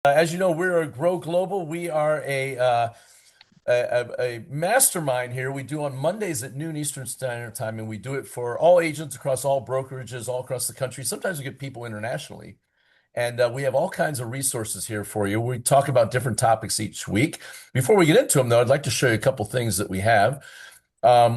As you know, we're a Grow Global. We are a mastermind here. We do on Mondays at noon Eastern Standard Time, and we do it for all agents across all brokerages all across the country. Sometimes we get people internationally, and we have all kinds of resources here for you. We talk about different topics each week. Before we get into them, though, I'd like to show you a couple things that we have.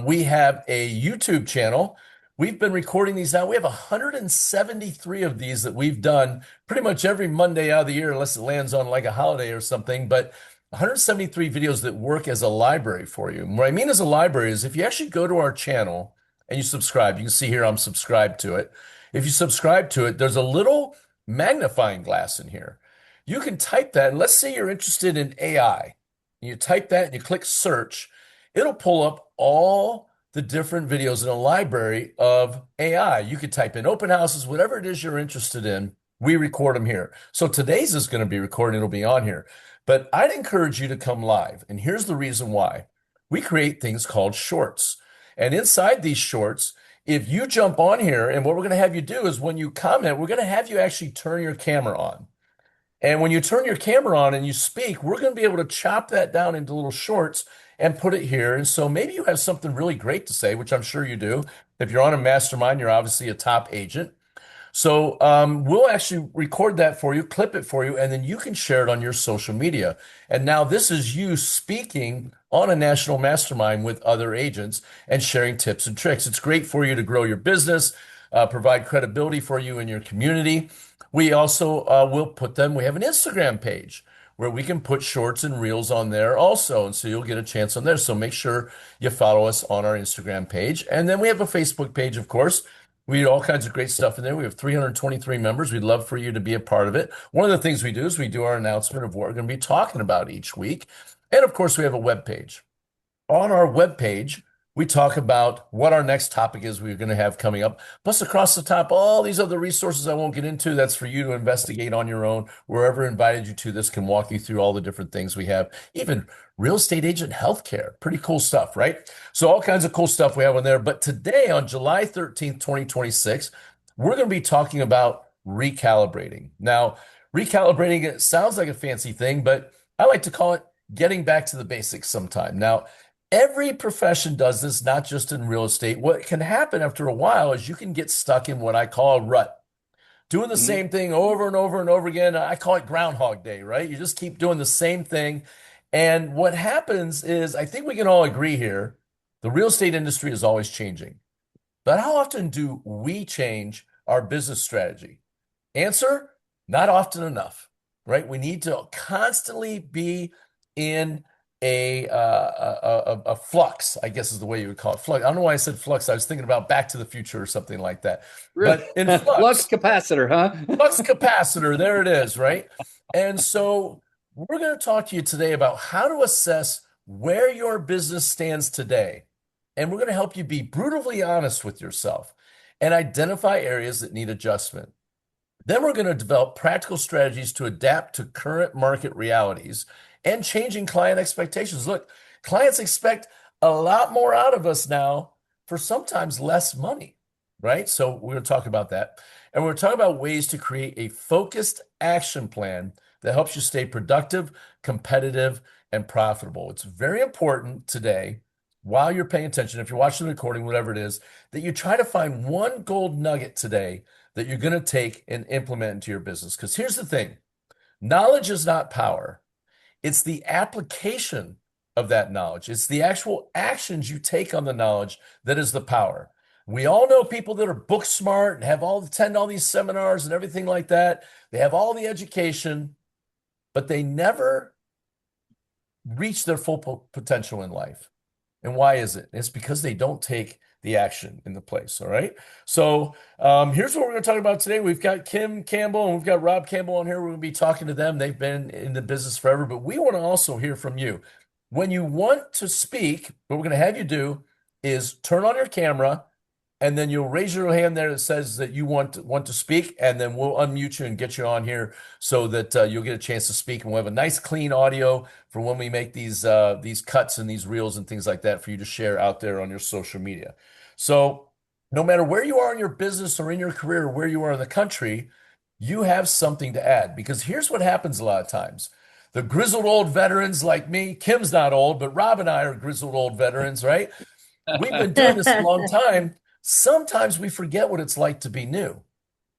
We have a YouTube channel. We've been recording these now. We have 173 of these that we've done pretty much every Monday out of the year, unless it lands on like a holiday or something. But 173 videos that work as a library for you. And what I mean as a library is if you actually go to our channel and you subscribe, you can see here I'm subscribed to it. If you subscribe to it, there's a little magnifying glass in here. You can type that, and let's say you're interested in AI. You type that and you click search. It'll pull up all the different videos in a library of AI. You could type in open houses, whatever it is you're interested in. We record them here. So today's is going to be recorded. It'll be on here. But I'd encourage you to come live. And here's the reason why. We create things called shorts. And inside these shorts, if you jump on here, and what we're going to have you do is when you comment, we're going to have you actually turn your camera on. And when you turn your camera on and you speak, we're going to be able to chop that down into little shorts and put it here. And so maybe you have something really great to say, which I'm sure you do. If you're on a mastermind, you're obviously a top agent. So we'll actually record that for you, clip it for you, and then you can share it on your social media. And now this is you speaking on a national mastermind with other agents and sharing tips and tricks. It's great for you to grow your business, provide credibility for you in your community. We also will put them, we have an Instagram page where we can put shorts and reels on there also. And so you'll get a chance on there. So make sure you follow us on our Instagram page. And then we have a Facebook page, of course. We do all kinds of great stuff in there. We have 323 members. We'd love for you to be a part of it. One of the things we do is we do our announcement of what we're going to be talking about each week. And of course, we have a web page. On our web page, we talk about what our next topic is we're going to have coming up. Plus, across the top, all these other resources I won't get into. That's for you to investigate on your own. Wherever invited you to, this can walk you through all the different things we have. Even real estate agent healthcare. Pretty cool stuff, right? So all kinds of cool stuff we have on there. But today, on July 13th, 2026, we're going to be talking about recalibrating. Now, recalibrating, it sounds like a fancy thing, but I like to call it getting back to the basics sometime. Now, every profession does this, not just in real estate. What can happen after a while is you can get stuck in what I call a rut, doing the Mhm. same thing over and over and over again. I call it Groundhog Day, right? You just keep doing the same thing. And what happens is, I think we can all agree here, the real estate industry is always changing. But how often do we change our business strategy? Answer, not often enough, right? We need to constantly be in a flux, I guess is the way you would call it. Flux. I don't know why I said flux. I was thinking about Back to the Future or something like that. Really? But in Flux flux, capacitor, huh? flux capacitor, there it is, right? And so we're going to talk to you today about how to assess where your business stands today. And we're going to help you be brutally honest with yourself and identify areas that need adjustment. Then we're going to develop practical strategies to adapt to current market realities and changing client expectations. Look, clients expect a lot more out of us now for sometimes less money, right? So we're going to talk about that. And we're talking about ways to create a focused action plan that helps you stay productive, competitive, and profitable. It's very important today, while you're paying attention, if you're watching the recording, whatever it is, that you try to find one gold nugget today that you're going to take and implement into your business. Because here's the thing, knowledge is not power. It's the application of that knowledge. It's the actual actions you take on the knowledge that is the power. We all know people that are book smart and have attend all these seminars and everything like that. They have all the education, but they never reach their full potential in life. And why is it? It's because they don't take the action in the place. All right. So here's what we're going to talk about today. We've got Kim Campbell and we've got Rob Campbell on here. We're going to be talking to them. They've been in the business forever, but we want to also hear from you. When you want to speak, what we're going to have you do is turn on your camera and then you'll raise your hand there that says that you want to speak, and then we'll unmute you and get you on here so that you'll get a chance to speak. And we'll have a nice clean audio for when we make these cuts and these reels and things like that for you to share out there on your social media. So no matter where you are in your business or in your career or where you are in the country, you have something to add. Because here's what happens a lot of times. The grizzled old veterans like me, Kim's not old, but Rob and I are grizzled old veterans, right? We've been doing this a long time. Sometimes we forget what it's like to be new.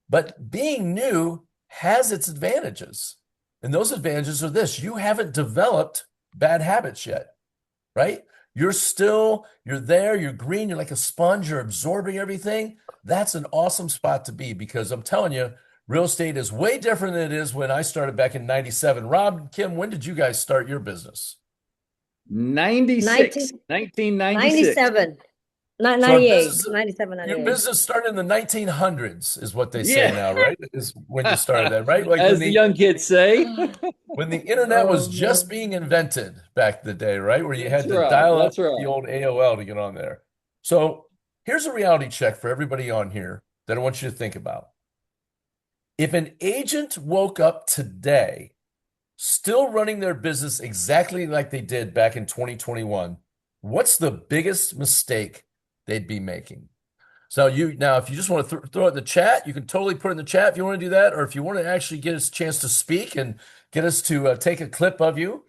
But being new has its advantages. And those advantages are this: you haven't developed bad habits yet, right? You're there, you're green, you're like a sponge, you're absorbing everything. That's an awesome spot to be because I'm telling you, real estate is way different than it is when I started back in 97. Rob, Kim, when did you guys start your business? 96, 1996. 1997, So our 98, business, 97, your 98. business started in the 1900s, is what they say Yeah. now, right? Is when you started that, right? Like As the young kids say. when the internet was Oh just man. being invented back in the day, right? Where you That's had to right. dial up That's the right. old AOL to get on there. So here's a reality check for everybody on here that I want you to think about. If an agent woke up today still running their business exactly like they did back in 2021, what's the biggest mistake they'd be making? So if you just want to throw it in the chat, you can totally put it in the chat if you want to do that, or if you want to actually get us a chance to speak and get us to take a clip of you.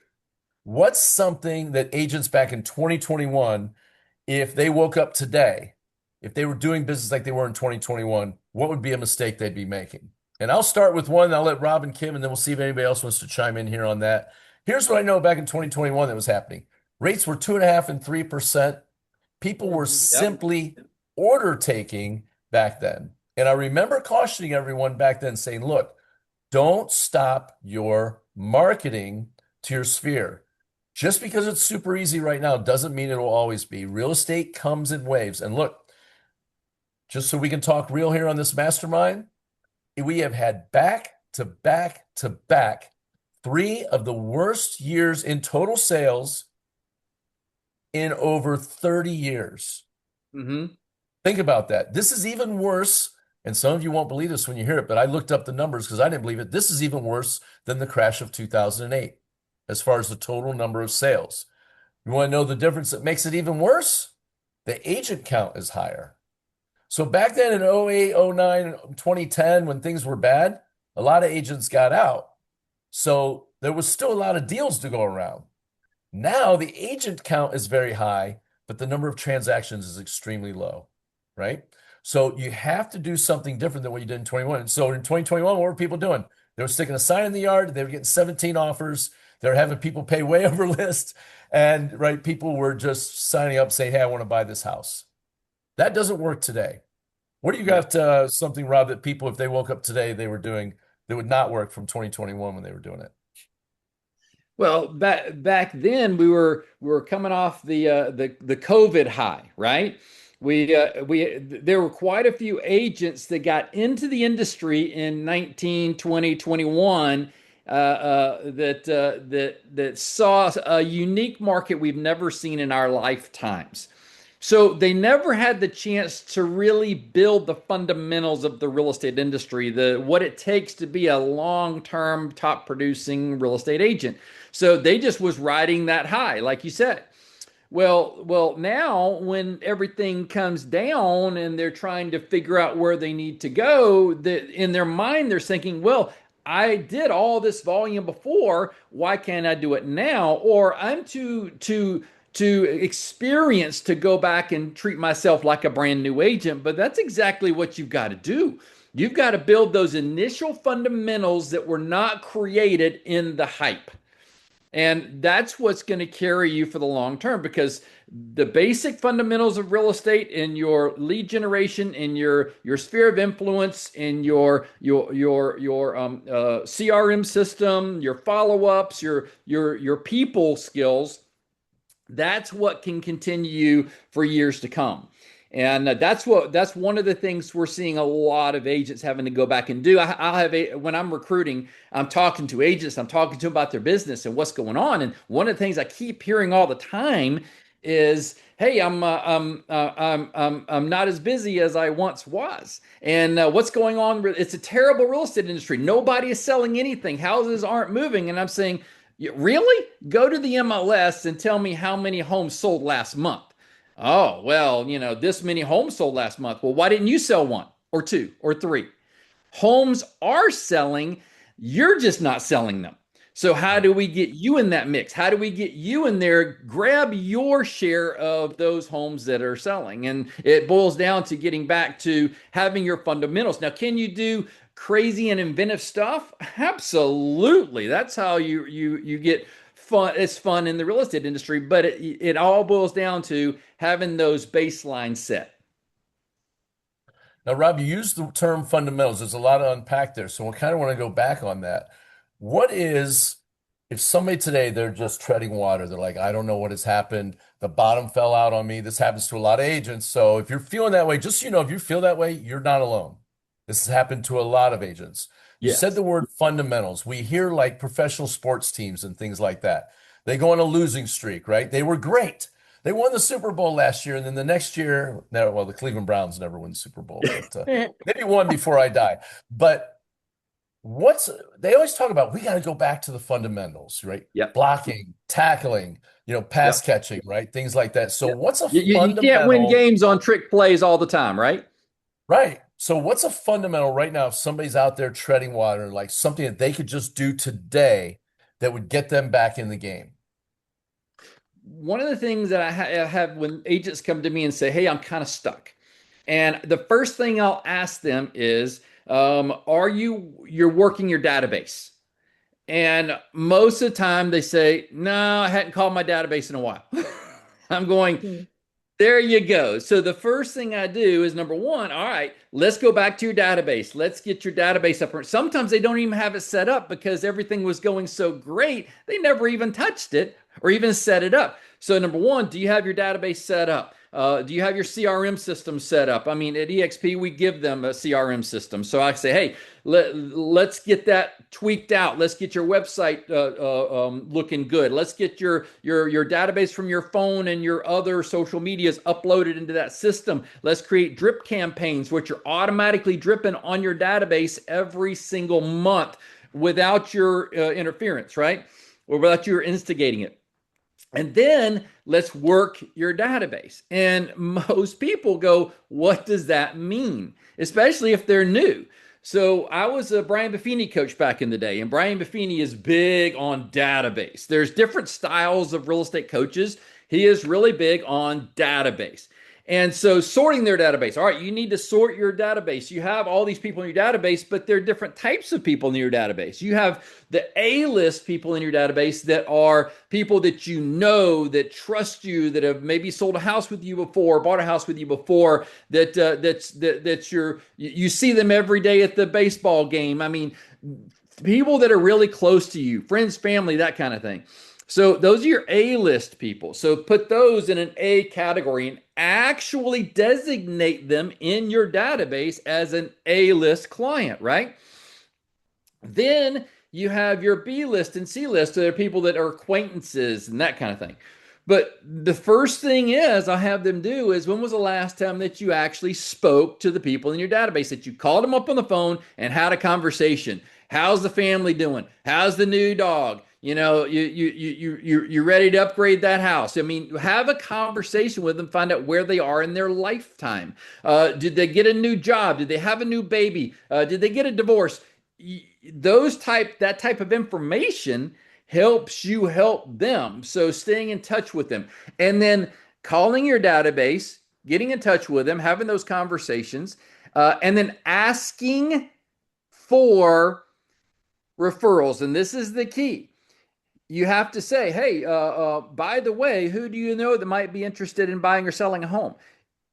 What's something that agents back in 2021, if they woke up today, if they were doing business like they were in 2021, what would be a mistake they'd be making? And I'll start with one, and I'll let Rob and Kim, and then we'll see if anybody else wants to chime in here on that. Here's what I know back in 2021 that was happening. Rates were 2.5% and 3%. People were Yep. simply order taking back then. And I remember cautioning everyone back then saying, look, don't stop your marketing to your sphere. Just because it's super easy right now doesn't mean it will always be. Real estate comes in waves. And look, just so we can talk real here on this mastermind, we have had back to back to back three of the worst years in total sales in over 30 years. Hmm. Think about that. This is even worse, and some of you won't believe this when you hear it, but I looked up the numbers because I didn't believe it. This is even worse than the crash of 2008 as far as the total number of sales. You want to know the difference that makes it even worse? The agent count is higher. So back then in 08, 09, 2010, when things were bad, a lot of agents got out. So there was still a lot of deals to go around. Now the agent count is very high, but the number of transactions is extremely low, right? So you have to do something different than what you did in 21. So in 2021, what were people doing? They were sticking a sign in the yard. They were getting 17 offers. They were having people pay way over list. And right, people were just signing up saying, hey, I want to buy this house. That doesn't work today. What do you No. got something, Rob, that people, if they woke up today, they were doing that would not work from 2021 when they were doing it? Well, back then we were coming off the COVID high, right? We there were quite a few agents that got into the industry in 19, 20, 21 that saw a unique market we've never seen in our lifetimes. So they never had the chance to really build the fundamentals of the real estate industry, the what it takes to be a long-term top producing real estate agent. So they just was riding that high, like you said. Well, now when everything comes down and they're trying to figure out where they need to go, that in their mind they're thinking, well, I did all this volume before. Why can't I do it now? Or I'm too experienced to go back and treat myself like a brand new agent. But that's exactly what you've got to do. You've got to build those initial fundamentals that were not created in the hype. And that's what's going to carry you for the long term because the basic fundamentals of real estate in your lead generation, in your sphere of influence, in your CRM system, your follow ups, your people skills, that's what can continue you for years to come. And that's one of the things we're seeing a lot of agents having to go back and do. I'll have when I'm recruiting, I'm talking to agents, I'm talking to them about their business and what's going on. And one of the things I keep hearing all the time is, "Hey, I'm not as busy as I once was, and what's going on? It's a terrible real estate industry. Nobody is selling anything. Houses aren't moving." And I'm saying, "Really? Go to the MLS and tell me how many homes sold last month." Oh, well, this many homes sold last month. Well, why didn't you sell one or two or three? Homes are selling, you're just not selling them. So, how Right. do we get you in that mix? How do we get you in there? Grab your share of those homes that are selling. And it boils down to getting back to having your fundamentals. Now, can you do crazy and inventive stuff? Absolutely. That's how you get fun. It's fun in the real estate industry, but it all boils down to having those baselines set. Now, Rob, you used the term fundamentals. There's a lot to unpack there. So I kind of want to go back on that. What is, if somebody today, they're just treading water, they're like, I don't know what has happened. The bottom fell out on me. This happens to a lot of agents. So if you're feeling that way, just so you know, if you feel that way, you're not alone. This has happened to a lot of agents. You said Yes. the word fundamentals. We hear like professional sports teams and things like that. They go on a losing streak, right? They were great. They won the Super Bowl last year, and then the next year, no, well, the Cleveland Browns never win the Super Bowl, but maybe one before I die. But what's they always talk about? We got to go back to the fundamentals, right? Yep. Blocking, tackling, pass Yep. catching, right? Things like that. So, Yep. what's a You can't win fundamental, games on trick plays all the time, right? right? So, what's a fundamental right now if somebody's out there treading water, like something that they could just do today that would get them back in the game? One of the things that I have when agents come to me and say, "Hey, I'm kind of stuck," and the first thing I'll ask them is, "Are you're working your database?" And most of the time they say, "No, I hadn't called my database in a while." I'm going, there you go. So the first thing I do is number one, all right, let's go back to your database. Let's get your database up. Sometimes they don't even have it set up because everything was going so great, they never even touched it or even set it up. So number one, do you have your database set up? Do you have your CRM system set up? I mean, at EXP, we give them a CRM system. So I say, hey, let's get that tweaked out. Let's get your website looking good. Let's get your database from your phone and your other social medias uploaded into that system. Let's create drip campaigns, which are automatically dripping on your database every single month without your interference, right? Or without you instigating it. And then let's work your database. And most people go, what does that mean? Especially if they're new. So I was a Brian Buffini coach back in the day, and Brian Buffini is big on database. There's different styles of real estate coaches. He is really big on database. And so sorting their database. All right, you need to sort your database. You have all these people in your database, but there are different types of people in your database. You have the A-list people in your database that are people that you know, that trust you, that have maybe sold a house with you before, bought a house with you before, that's you see them every day at the baseball game. I mean, people that are really close to you, friends, family, that kind of thing. So those are your A-list people. So put those in an A category and actually designate them in your database as an A-list client, right? Then you have your B list and C list. So they're people that are acquaintances and that kind of thing. But the first thing is I have them do is when was the last time that you actually spoke to the people in your database, that you called them up on the phone and had a conversation? How's the family doing? How's the new dog? You ready to upgrade that house? I mean, have a conversation with them, find out where they are in their lifetime. Did they get a new job? Did they have a new baby? Did they get a divorce? That type of information helps you help them. So staying in touch with them and then calling your database, getting in touch with them, having those conversations, and then asking for referrals. And this is the key. You have to say, hey, by the way, who do you know that might be interested in buying or selling a home?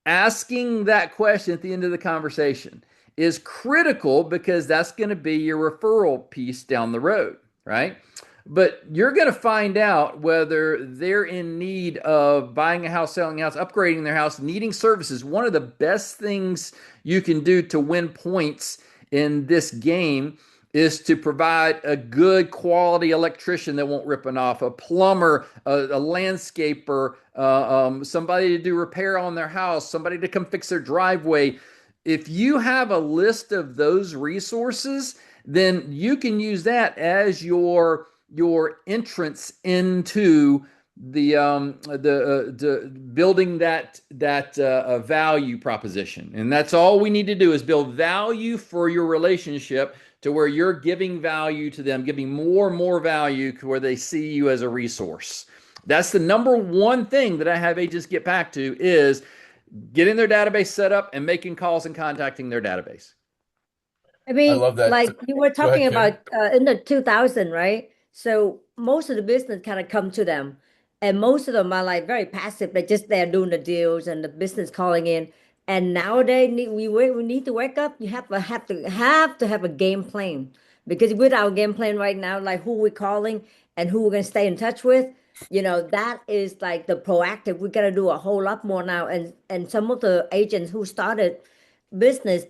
Asking that question at the end of the conversation is critical because that's going to be your referral piece down the road, right? But you're going to find out whether they're in need of buying a house, selling a house, upgrading their house, needing services. One of the best things you can do to win points in this game is to provide a good quality electrician that won't rip it off, a plumber, a landscaper, somebody to do repair on their house, somebody to come fix their driveway. If you have a list of those resources, then you can use that as your entrance into the building that value proposition, and that's all we need to do is build value for your relationship to where you're giving value to them, giving more and more value to where they see you as a resource. That's the number one thing that I have agents get back to is getting their database set up and making calls and contacting their database. I I mean, love that. like you were Go talking ahead, about Kim. in the 2000, right? So most of the business kind of come to them, and most of them are like very passive. They're just there doing the deals and the business calling in. And nowadays, we need to wake up. You have to have a game plan because with our game plan right now, like who we're calling and who we're gonna stay in touch with, that is like the proactive. We gotta do a whole lot more now. And some of the agents who started business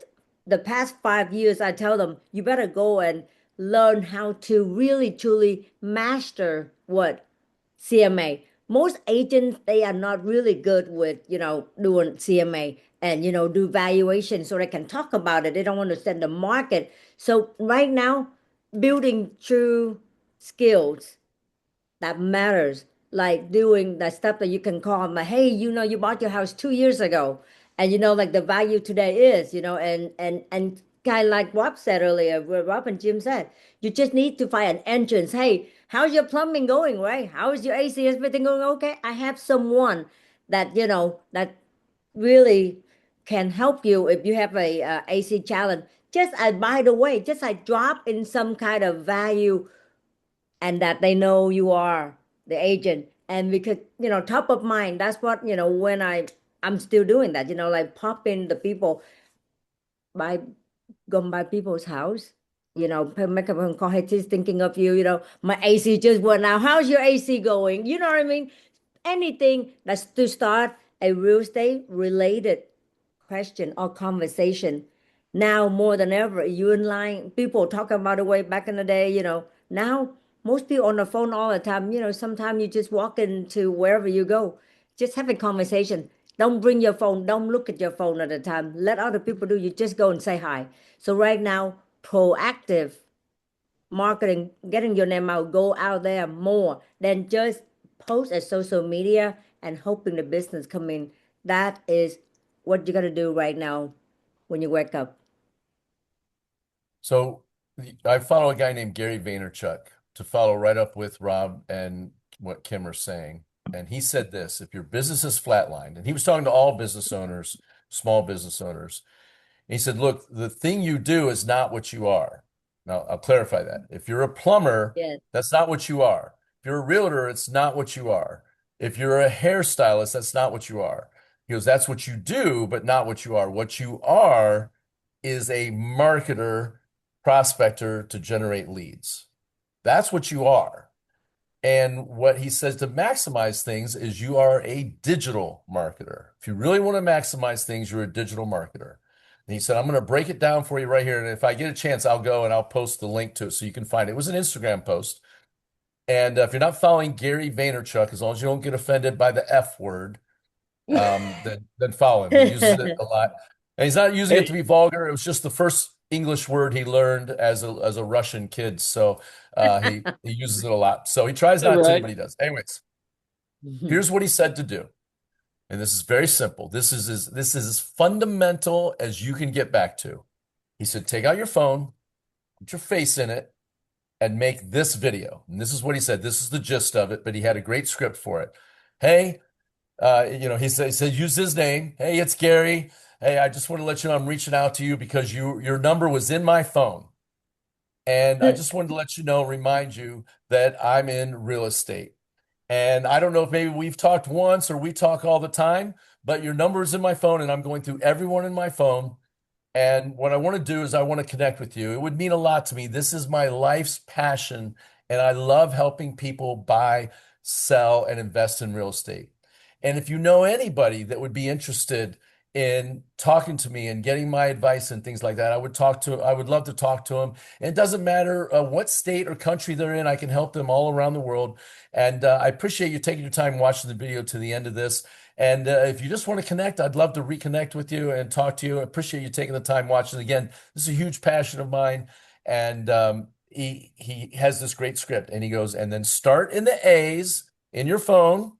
the past 5 years, I tell them, you better go and learn how to really truly master what CMA. Most agents, they are not really good with, doing CMA and, do valuation so they can talk about it. They don't understand the market. So right now, building true skills that matters, like doing that stuff that you can call them like, hey, you bought your house 2 years ago, and like the value today is, and kind of like Rob said earlier, what Rob and Jim said, you just need to find an entrance. Hey, how's your plumbing going, right? How is your AC? Everything going okay? I have someone that that really can help you if you have a AC challenge. Just by the way, just like drop in some kind of value and that they know you are the agent, and because top of mind, that's what when I'm still doing that, like pop in the people by going by people's house, make a phone call. Hey, just thinking of you, my AC just went out, how's your AC going, you know what I mean? Anything that's to start a real estate related question or conversation. Now more than ever, you in line, people talking about the way back in the day, now most people on the phone all the time, sometimes you just walk into wherever you go, just have a conversation. Don't bring your phone, don't look at your phone at the time. Let other people do, you just go and say hi. So right now, proactive marketing, getting your name out, go out there more than just post at social media and hoping the business come in. That is what you got to do right now when you wake up. So I follow a guy named Gary Vaynerchuk to follow right up with Rob and what Kim are saying. And he said this, if your business is flatlined, and he was talking to all business owners, small business owners. He said, look, the thing you do is not what you are. Now, I'll clarify that. If you're a plumber, Yes. that's not what you are. If you're a realtor, it's not what you are. If you're a hairstylist, that's not what you are. He goes, that's what you do, but not what you are. What you are is a marketer, prospector to generate leads. That's what you are. And what he says to maximize things is you are a digital marketer. If you really want to maximize things, you're a digital marketer. And he said, I'm going to break it down for you right here. And if I get a chance, I'll go and I'll post the link to it so you can find it. It was an Instagram post. And if you're not following Gary Vaynerchuk, as long as you don't get offended by the F word, then follow him. He uses it a lot. And he's not using it to Hey, be vulgar. It was just the first English word he learned as a Russian kid. So he uses it a lot. So he tries not to, right. but he does. Anyways, here's what he said to do. And this is very simple. This is as fundamental as you can get back to. He said, take out your phone, put your face in it, and make this video. And this is what he said. This is the gist of it, but he had a great script for it. Hey, he said, use his name. Hey, it's Gary. Hey, I just want to let you know I'm reaching out to you because your number was in my phone. And I just wanted to let you know, remind you that I'm in real estate. And I don't know if maybe we've talked once or we talk all the time, but your number is in my phone and I'm going through everyone in my phone. And what I want to do is I want to connect with you. It would mean a lot to me. This is my life's passion, and I love helping people buy, sell, and invest in real estate. And if you know anybody that would be interested in talking to me and getting my advice and things like that, I would love to talk to them. And it doesn't matter what state or country they're in, I can help them all around the world. And I appreciate you taking your time watching the video to the end of this. And if you just want to connect, I'd love to reconnect with you and talk to you. I appreciate you taking the time watching. Again, this is a huge passion of mine. And he has this great script, and he goes, and then start in the A's in your phone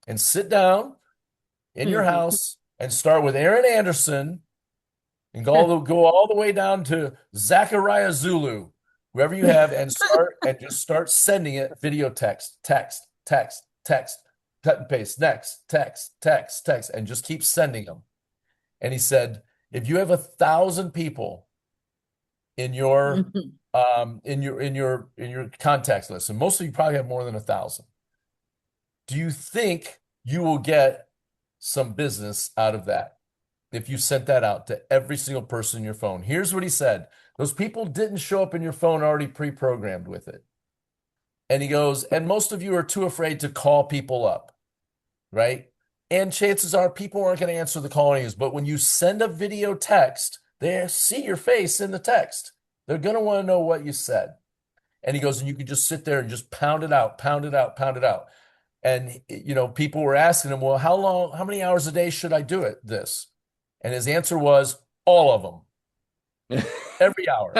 and sit down in your Mhm. house and start with Aaron Anderson and go all the way down to Zachariah Zulu, whoever you have, and just start sending it video text, cut and paste, next, text, and just keep sending them. And he said, if you have 1,000 people in your Mhm. in your contacts list, and most of you probably have more than 1,000, do you think you will get some business out of that if you sent that out to every single person in your phone? Here's what he said. Those people didn't show up in your phone already pre-programmed with it. And he goes, and most of you are too afraid to call people up, right? And chances are people aren't going to answer the call anyways. But when you send a video text, they see your face in the text. They're going to want to know what you said. And he goes, and you can just sit there and just pound it out, pound it out, pound it out. And people were asking him, well, how many hours a day should I do this? And his answer was all of them, every hour.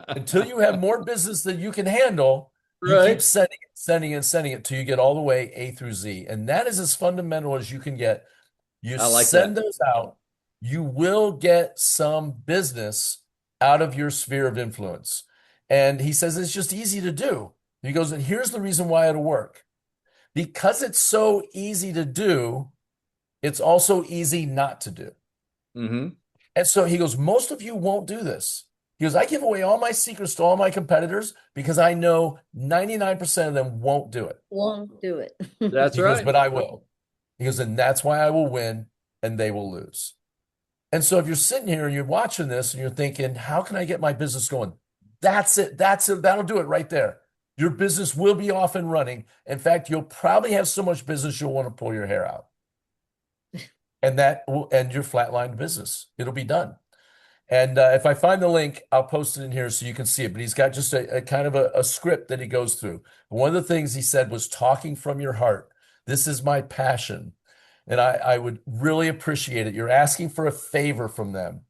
Until you have more business than you can handle, you keep Right. sending it, sending it, sending it till you get all the way A through Z. And that is as fundamental as you can get. You I like send that. those out, you will get some business out of your sphere of influence. And he says it's just easy to do. He goes, and here's the reason why it'll work. Because it's so easy to do, it's also easy not to do. Hmm. And so he goes, most of you won't do this. He goes, I give away all my secrets to all my competitors because I know 99% of them won't do it. Won't do it. That's He goes, right. but I will. He goes, and that's why I will win and they will lose. And so if you're sitting here and you're watching this and you're thinking, how can I get my business going? That's it. That's it. That'll do it right there. Your business will be off and running. In fact, you'll probably have so much business you'll want to pull your hair out. And that will end your flatline business. It'll be done. And if I find the link, I'll post it in here so you can see it. But he's got just a kind of a script that he goes through. One of the things he said was talking from your heart. This is my passion. And I would really appreciate it. You're asking for a favor from them.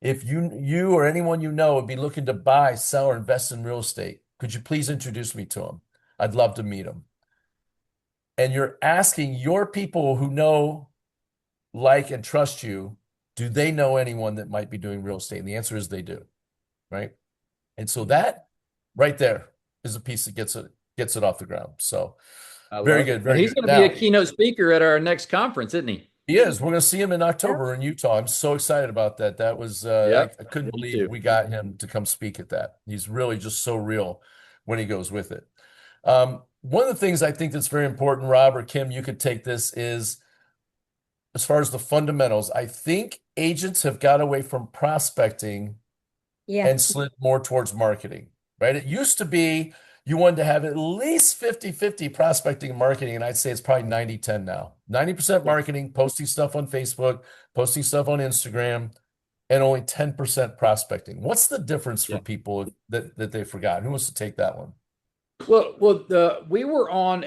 If you or anyone you know would be looking to buy, sell, or invest in real estate, could you please introduce me to them? I'd love to meet them. And you're asking your people who know, like, and trust you, do they know anyone that might be doing real estate? And the answer is they do, right? And so that right there is a piece that gets it off the ground. So I very love it. good, And very he's good. going to be a Now keynote speaker at our next conference, isn't he? he is. We're going to see him in Yeah. October in Utah. I'm so excited about that. That was Yep. I couldn't Me believe too. we got him to come speak at that. He's really just so real when he goes with it. One of the things I think that's very important, Rob or Kim, you could take this is as far as the fundamentals. I think agents have got away from prospecting Yeah. and slid more towards marketing, right? It used to be you wanted to have at least 50-50 prospecting and marketing, and I'd say it's probably 90-10 now. 90% Yeah. marketing, posting stuff on Facebook, posting stuff on Instagram, and only 10% prospecting. What's the difference for Yeah. people that they've forgotten? Who wants to take that one? We were on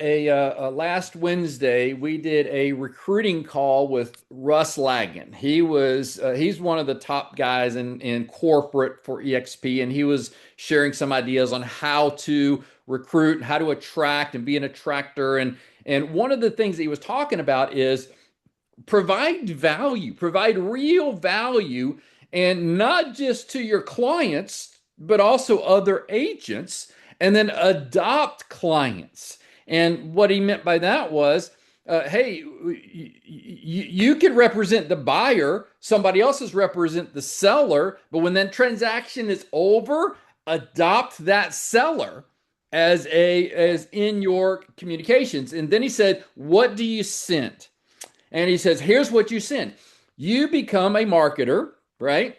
last Wednesday. We did a recruiting call with Russ Lagan. He's one of the top guys in corporate for EXP, and he was sharing some ideas on how to recruit, how to attract, and be an attractor. And one of the things that he was talking about is provide value, provide real value, and not just to your clients, but also other agents, and then adopt clients. And what he meant by that was, hey, you could represent the buyer, somebody else is represent the seller, but when that transaction is over, adopt that seller as in your communications. And then he said, what do you send? And he says, here's what you send. You become a marketer, right?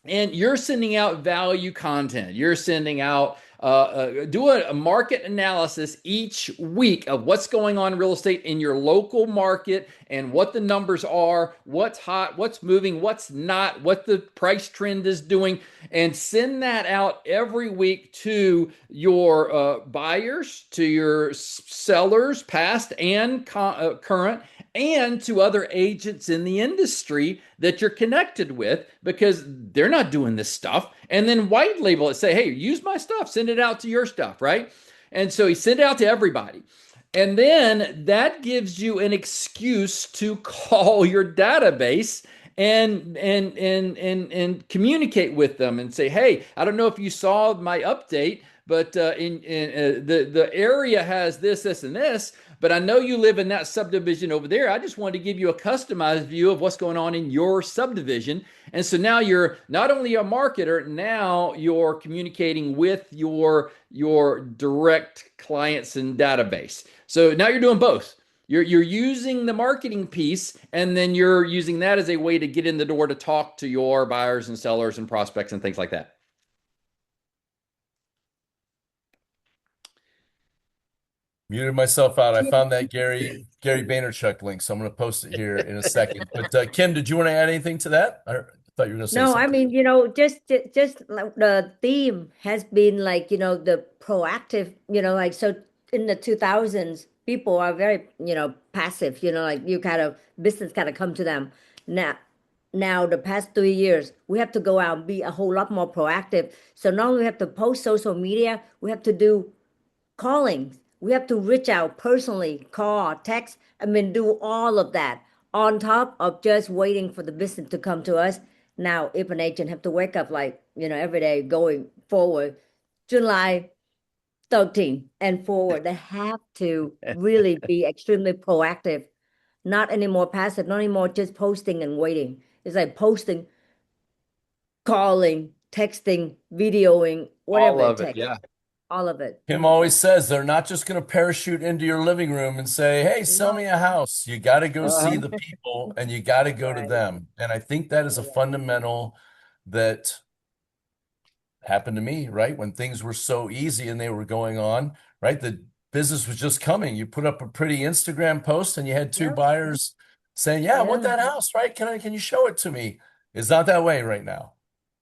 And you're sending out value content. You're sending out, do a market analysis each week of what's going on in real estate in your local market and what the numbers are, what's hot, what's moving, what's not, what the price trend is doing, and send that out every week to your buyers, to your sellers, past and current, and to other agents in the industry that you're connected with because they're not doing this stuff. And then white label it, say, hey, use my stuff, send it out to your stuff, right? And so he sent it out to everybody. And then that gives you an excuse to call your database and communicate with them and say, hey, I don't know if you saw my update, but the area has this, and this. But I know you live in that subdivision over there. I just wanted to give you a customized view of what's going on in your subdivision. And so now you're not only a marketer, now you're communicating with your direct clients and database. So now you're doing both. You're using the marketing piece, and then you're using that as a way to get in the door to talk to your buyers and sellers and prospects and things like that. Muted myself out. I found that Gary Vaynerchuk link, so I'm going to post it here in a second. But Kim, did you want to add anything to that? I thought you were going to say No, I something. mean, just like the theme has been like, the proactive, like so in the 2000s, people are very, passive, like you kind of business kind of come to them. Now the past 3 years, we have to go out and be a whole lot more proactive. So not only we have to post social media, we have to do calling. We have to reach out personally, call, text, I mean, do all of that on top of just waiting for the business to come to us. Now, if an agent have to wake up like, every day going forward, July 13 and forward, they have to really be extremely proactive, not anymore passive, not anymore just posting and waiting. It's like posting, calling, texting, videoing, All whatever it of it. takes, Yeah. all of it. Kim always says they're not just going to parachute into your living room and say, "Hey, sell No. me a house." You got to go see Uh-huh. the people and you got to go to Right. them. And I think that is a fundamental that happened to me, right? When things were so easy and they were going on, right? The business was just coming. You put up a pretty Instagram post and you had two Yep. buyers saying, "Yeah, I want Yeah. that house, right? Can you show it to me?" It's not that way right now,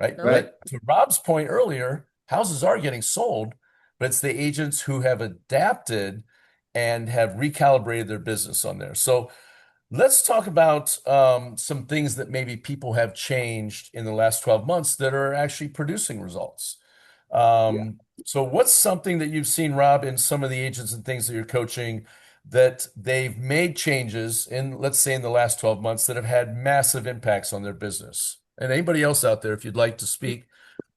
right? No. Right. But to Rob's point earlier, houses are getting sold, but it's the agents who have adapted and have recalibrated their business on there. So let's talk about some things that maybe people have changed in the last 12 months that are actually producing results. Yeah. So what's something that you've seen, Rob, in some of the agents and things that you're coaching that they've made changes in, let's say, in the last 12 months that have had massive impacts on their business? And anybody else out there, if you'd like to speak,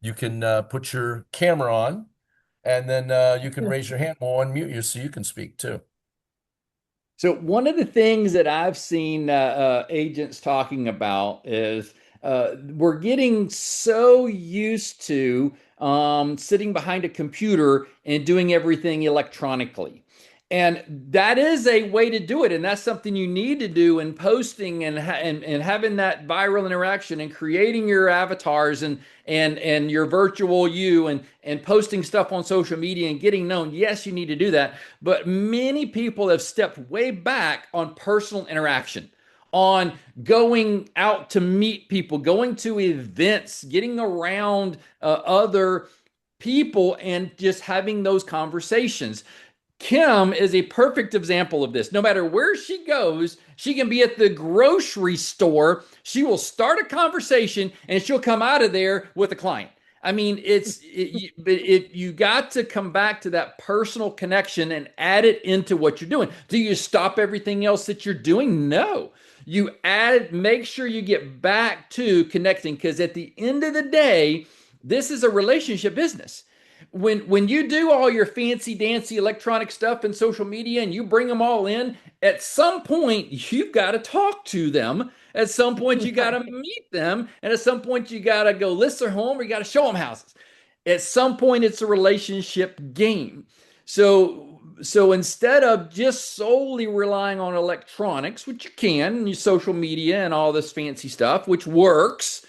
you can put your camera on and then you can raise your hand. We'll unmute you so you can speak too. So one of the things that I've seen agents talking about is we're getting so used to sitting behind a computer and doing everything electronically. And that is a way to do it, and that's something you need to do in posting and having that viral interaction and creating your avatars and your virtual you and posting stuff on social media and getting known. Yes, you need to do that, but many people have stepped way back on personal interaction, on going out to meet people, going to events, getting around other people, and just having those conversations. Kim is a perfect example of this. No matter where she goes, she can be at the grocery store. She will start a conversation and she'll come out of there with a client. I mean, you got to come back to that personal connection and add it into what you're doing. Do you stop everything else that you're doing? No. You add, make sure you get back to connecting, because at the end of the day, this is a relationship business. When you do all your fancy dancy electronic stuff and social media and you bring them all in, at some point you've got to talk to them. At some point you got to meet them, and at some point you got to go list their home, or you got to show them houses. At some point it's a relationship game. So instead of just solely relying on electronics, which you can, your social media and all this fancy stuff, which works,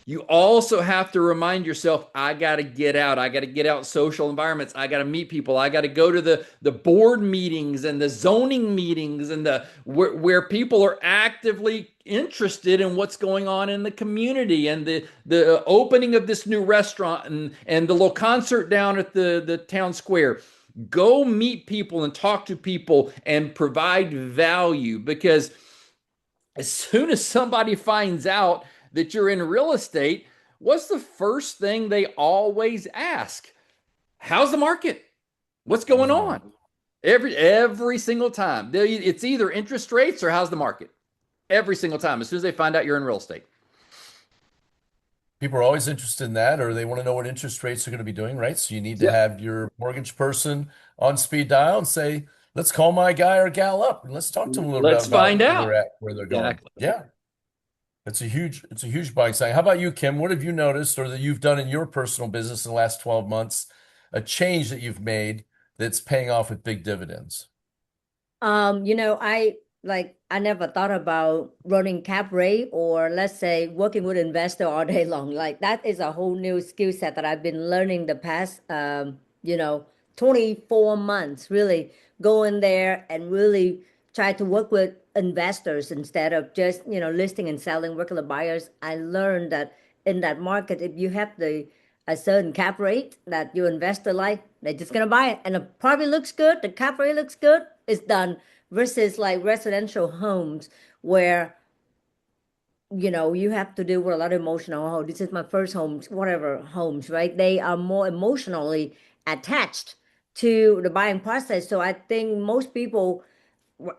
you also have to remind yourself, I got to get out. I got to get out in social environments. I got to meet people. I got to go to the board meetings and the zoning meetings and the where people are actively interested in what's going on in the community, and the opening of this new restaurant and the little concert down at the town square. Go meet people and talk to people and provide value, because as soon as somebody finds out that you're in real estate, what's the first thing they always ask? How's the market? What's going Mm. on? Every single time. It's either interest rates or how's the market. Every single time, as soon as they find out you're in real estate. People are always interested in that, or they want to know what interest rates are going to be doing, right? So you need to Yep. have your mortgage person on speed dial and say, let's call my guy or gal up and let's talk to them a little bit Let's about find where they're out. at, where they're going. Exactly. Yeah. It's a huge buying sign. How about you, Kim? What have you noticed or that you've done in your personal business in the last 12 months, a change that you've made that's paying off with big dividends? I never thought about running cap rate or let's say working with investor all day long. Like that is a whole new skill set that I've been learning the past 24 months, really go in there and really try to work with investors instead of just, listing and selling regular buyers. I learned that in that market, if you have a certain cap rate that your investor like, they're just gonna buy it. And it probably looks good, the cap rate looks good, it's done. Versus like residential homes where you have to deal with a lot of emotional. Oh, this is my first home, whatever homes, right? They are more emotionally attached to the buying process. So I think most people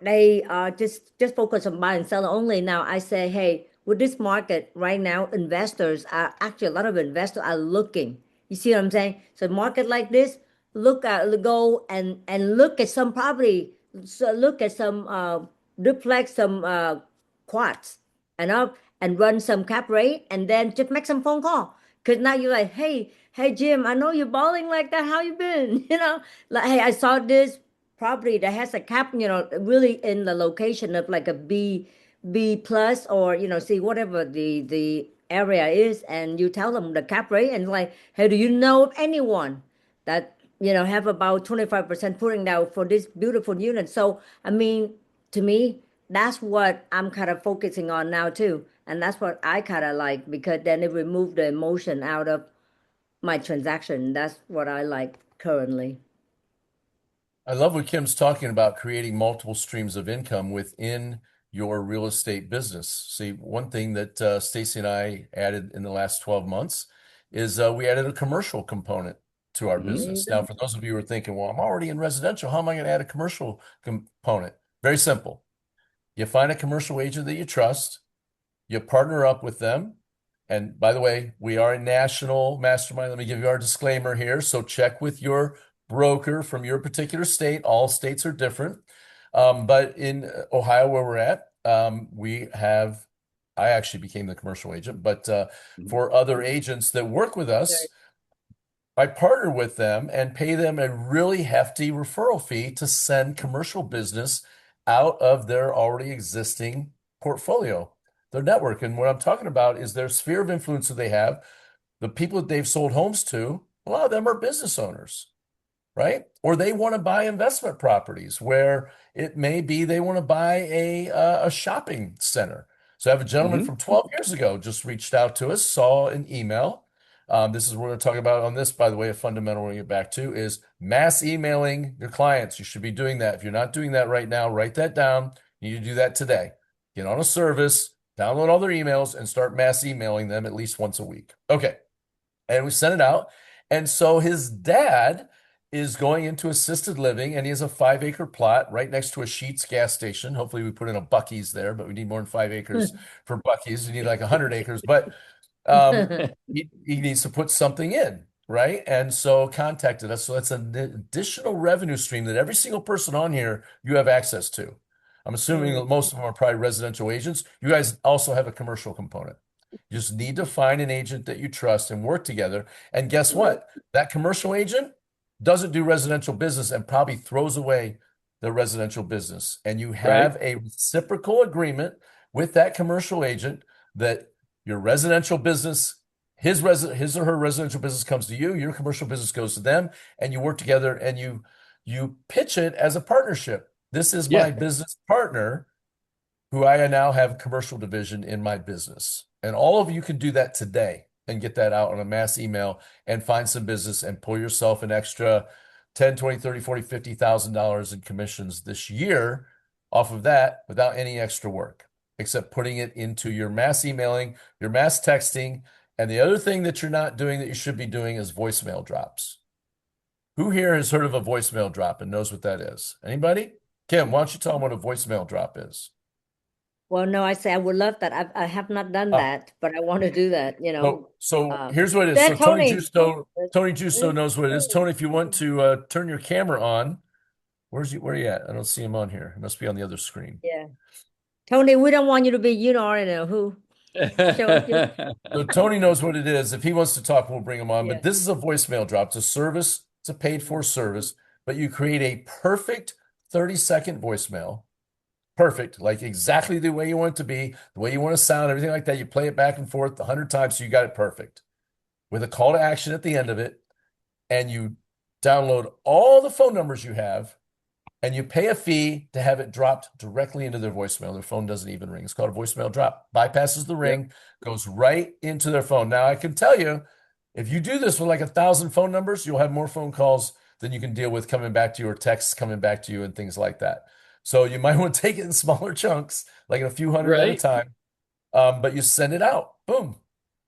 they are just focus on buy and sell only. Now I say, hey, with this market right now, investors are actually a lot of investors are looking. You see what I'm saying? So market like this, go and look at some property, so look at some duplex, some quads, and up and run some cap rate, and then just make some phone call. Cause now you're like, hey Jim, I know you're balling like that. How you been? Like, hey, I saw this property that has a cap, really in the location of like a B plus or see whatever the area is, and you tell them the cap rate and like, hey, do you know of anyone that have about 25% putting down for this beautiful unit? So I mean, to me, that's what I'm kind of focusing on now too, and that's what I kind of like because then it removed the emotion out of my transaction. That's what I like currently. I love what Kim's talking about creating multiple streams of income within your real estate business. See, one thing that Stacy and I added in the last 12 months is we added a commercial component to our business. Now, Mhm. for those of you who are thinking, well, I'm already in residential, how am I going to add a commercial component? Very simple. You find a commercial agent that you trust, you partner up with them. And by the way, we are a national mastermind. Let me give you our disclaimer here. So check with your broker from your particular state. All states are different. But in Ohio, where we're at, I actually became the commercial agent, but for other agents that work with us, I partner with them and pay them a really hefty referral fee to send commercial business out of their already existing portfolio, their network. And what I'm talking about is their sphere of influence that they have, the people that they've sold homes to, a lot of them are business owners, right? Or they want to buy investment properties where it may be they want to buy a shopping center. So I have a gentleman Mhm. from 12 years ago just reached out to us, saw an email. This is what we're going to talk about on this, by the way, a fundamental we're going to get back to is mass emailing your clients. You should be doing that. If you're not doing that right now, write that down. You need to do that today. Get on a service, download all their emails, and start mass emailing them at least once a week. Okay. And we sent it out. And so his dad is going into assisted living, and he has a 5 acre plot right next to a Sheetz gas station. Hopefully, we put in a Bucky's there, but we need more than 5 acres for Bucky's. We need like 100 acres, but he needs to put something in, right? And so contacted us. So that's an additional revenue stream that every single person on here you have access to. I'm assuming that most of them are probably residential agents. You guys also have a commercial component. You just need to find an agent that you trust and work together. And guess what? That commercial agent doesn't do residential business and probably throws away the residential business. And you Right. have a reciprocal agreement with that commercial agent that your residential business, his or her residential business comes to you, your commercial business goes to them, and you work together and you pitch it as a partnership. This is my Yeah. business partner who I now have commercial division in my business. And all of you can do that today and get that out on a mass email and find some business and pull yourself an extra 10, 20, 30, 40, $50,000 in commissions this year off of that without any extra work, except putting it into your mass emailing, your mass texting. And the other thing that you're not doing that you should be doing is voicemail drops. Who here has heard of a voicemail drop and knows what that is? Anybody? Kim, why don't you tell them what a voicemail drop is? Well, no, I say I would love that. I have not done Oh, that, but I want to do that, you know. so Uh, here's what it is. there, So Tony Tony. Justo, Tony Justo knows what it is. Tony, if you want to turn your camera on, where are you at? I don't see him on here. He must be on the other screen. Yeah. Tony, we don't want you to be, you know, I don't know who. Show us your, So Tony knows what it is. If he wants to talk, we'll bring him on. yeah. But this is a voicemail drop. It's a service. It's a paid for service, but you create a perfect 30-second voicemail. Perfect, like exactly the way you want it to be, the way you want to sound, everything like that. You play it back and forth 100 times, so you got it perfect with a call to action at the end of it. And you download all the phone numbers you have and you pay a fee to have it dropped directly into their voicemail. Their phone doesn't even ring. It's called a voicemail drop. Bypasses the ring, goes right into their phone. Now, I can tell you, if you do this with like 1,000 phone numbers, you'll have more phone calls than you can deal with coming back to you or texts coming back to you and things like that. So you might want to take it in smaller chunks, like a few hundred at a Right. time. But you send it out, boom.